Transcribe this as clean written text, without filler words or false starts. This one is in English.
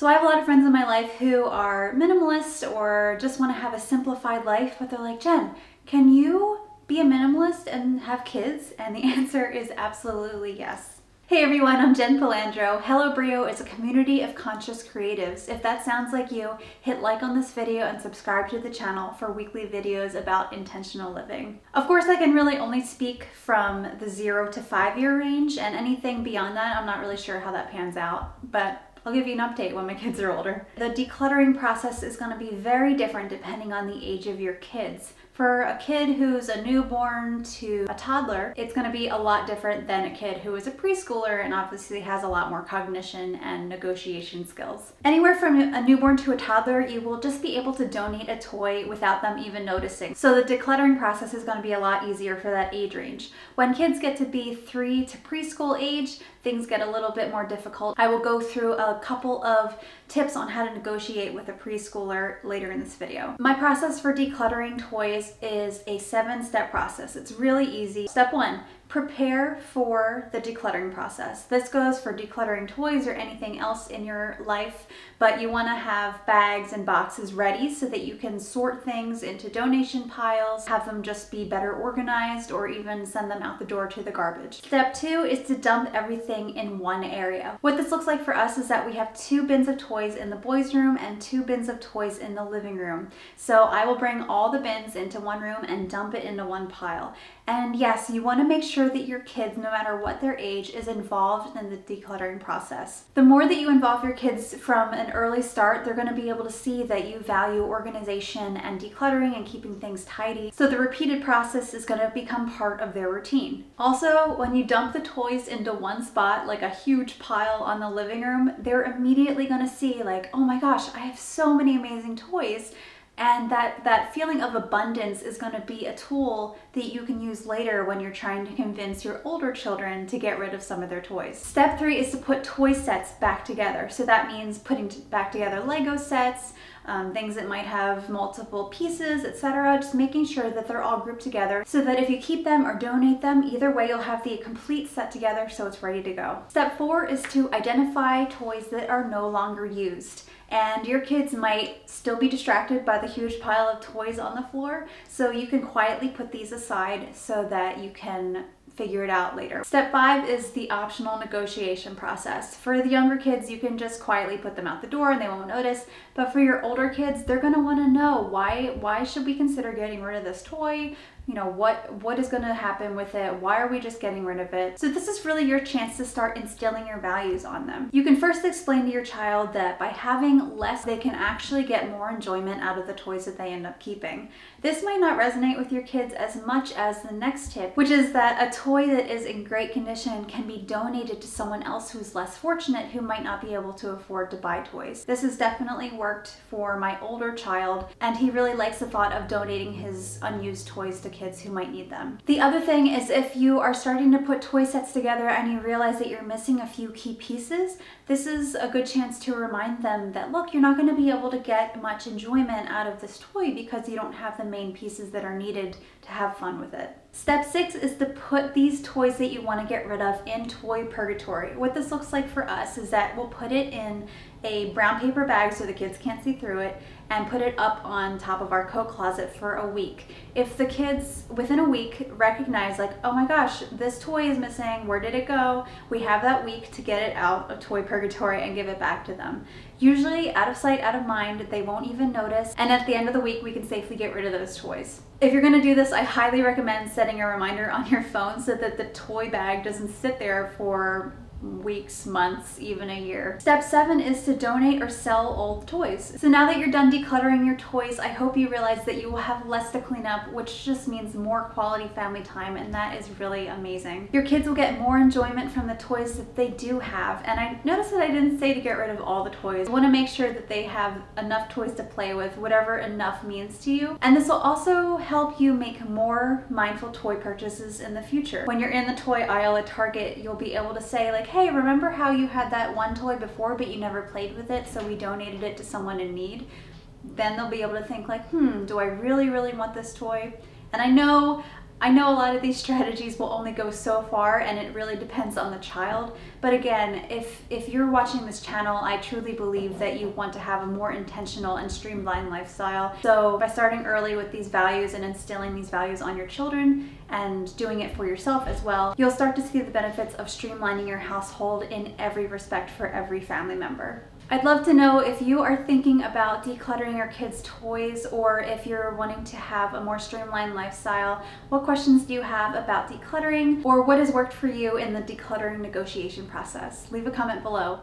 So I have a lot of friends in my life who are minimalist or just want to have a simplified life, but they're like, Jen, can you be a minimalist and have kids? And the answer is absolutely yes. Hey everyone, I'm Jen Palandro. Hello Brio is a community of conscious creatives. If that sounds like you, hit like on this video and subscribe to the channel for weekly videos about intentional living. Of course, I can really only speak from the 0 to 5 year range, and anything beyond that, I'm not really sure how that pans out, but I'll give you an update when my kids are older. The decluttering process is going to be very different depending on the age of your kids. For a kid who's a newborn to a toddler, it's going to be a lot different than a kid who is a preschooler and obviously has a lot more cognition and negotiation skills. Anywhere from a newborn to a toddler, you will just be able to donate a toy without them even noticing. So the decluttering process is going to be a lot easier for that age range. When kids get to be 3 to preschool age, things get a little bit more difficult. I will go through a couple of tips on how to negotiate with a preschooler later in this video. My process for decluttering toys is a 7-step process. It's really easy. Step 1, prepare for the decluttering process. This goes for decluttering toys or anything else in your life, but you want to have bags and boxes ready so that you can sort things into donation piles, have them just be better organized, or even send them out the door to the garbage. Step 2 is to dump everything in one area. What this looks like for us is that we have 2 bins of toys in the boys' room and 2 bins of toys in the living room. So I will bring all the bins into one room and dump it into one pile. And yes, you want to make sure that your kids, no matter what their age, is involved in the decluttering process. The more that you involve your kids from an early start, they're going to be able to see that you value organization and decluttering and keeping things tidy. So the repeated process is going to become part of their routine. Also, when you dump the toys into one spot, like a huge pile on the living room, they're immediately going to see like, oh my gosh, I have so many amazing toys. And that feeling of abundance is going to be a tool that you can use later when you're trying to convince your older children to get rid of some of their toys. Step 3 is to put toy sets back together. So that means putting back together Lego sets, things that might have multiple pieces, etc. Just making sure that they're all grouped together so that if you keep them or donate them, either way you'll have the complete set together so it's ready to go. Step 4 is to identify toys that are no longer used. And your kids might still be distracted by the huge pile of toys on the floor, so you can quietly put these aside so that you can figure it out later. Step 5 is the optional negotiation process. For the younger kids, you can just quietly put them out the door and they won't notice. But for your older kids, they're going to want to know why should we consider getting rid of this toy? You know, what is going to happen with it? Why are we just getting rid of it? So this is really your chance to start instilling your values on them. You can first explain to your child that by having less, they can actually get more enjoyment out of the toys that they end up keeping. This might not resonate with your kids as much as the next tip, which is that a toy that is in great condition can be donated to someone else who's less fortunate, who might not be able to afford to buy toys. This has definitely worked for my older child, and he really likes the thought of donating his unused toys to kids who might need them. The other thing is, if you are starting to put toy sets together and you realize that you're missing a few key pieces, this is a good chance to remind them that, look, you're not going to be able to get much enjoyment out of this toy because you don't have the main pieces that are needed to have fun with it. Step 6 is to put these toys that you want to get rid of in toy purgatory. What this looks like for us is that we'll put it in a brown paper bag so the kids can't see through it and put it up on top of our coat closet for a week. If the kids within a week recognize like, oh my gosh, this toy is missing, where did it go? We have that week to get it out of toy purgatory and give it back to them. Usually out of sight, out of mind, they won't even notice, and at the end of the week we can safely get rid of those toys. If you're going to do this, I highly recommend setting a reminder on your phone so that the toy bag doesn't sit there for weeks, months, even a year. Step 7 is to donate or sell old toys. So now that you're done decluttering your toys, I hope you realize that you will have less to clean up, which just means more quality family time, and that is really amazing. Your kids will get more enjoyment from the toys that they do have, and I noticed that I didn't say to get rid of all the toys. I want to make sure that they have enough toys to play with, whatever enough means to you, and this will also help you make more mindful toy purchases in the future. When you're in the toy aisle at Target, you'll be able to say like, hey, remember how you had that one toy before but you never played with it, so we donated it to someone in need? Then they'll be able to think like, do I really want this toy? And I know I know a lot of these strategies will only go so far, and it really depends on the child. But again, if you're watching this channel, I truly believe that you want to have a more intentional and streamlined lifestyle. So by starting early with these values and instilling these values on your children and doing it for yourself as well, you'll start to see the benefits of streamlining your household in every respect for every family member. I'd love to know if you are thinking about decluttering your kids' toys, or if you're wanting to have a more streamlined lifestyle. What questions do you have about decluttering, or what has worked for you in the decluttering negotiation process? Leave a comment below.